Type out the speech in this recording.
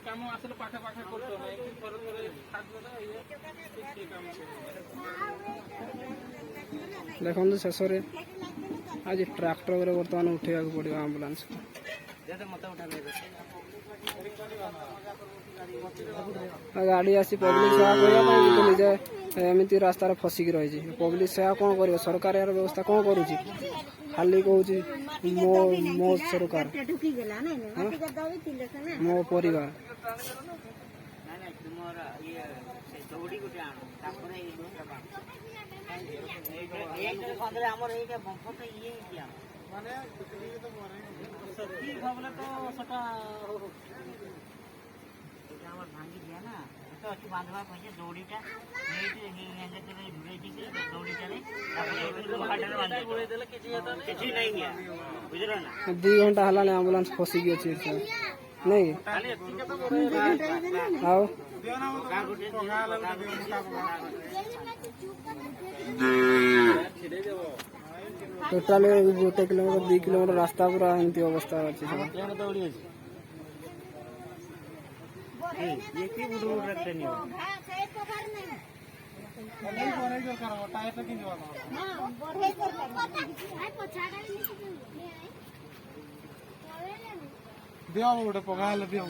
काम आसले पाखे पाखे करतो नाही थोडं थोडं खाद्यदा ये ठीक काम देखो शेष आज ट्रैक्टर बर्तमान उठेगा पड़ो आम्बुलांस गाड़ी आसी पब्लिक सेवा करने निजे एमती रास्तार फसिक रही पब्लिक सेवा कौन कर सरकार यार व्यवस्था कौन करुच्ची खाली कहूँ मो सरकार मो परिवार भांगी दिया ना तो अच्छी बांधवा पहुंचे दौड़ीटा दी घंटा हलाने एम्बुलेंस फसी गई नहीं आओ टोटाल गोटे किलोमीटर 2 किलोमीटर रास्ता पूरा एमती अवस्था अच्छी दियो गोटे पगा दियो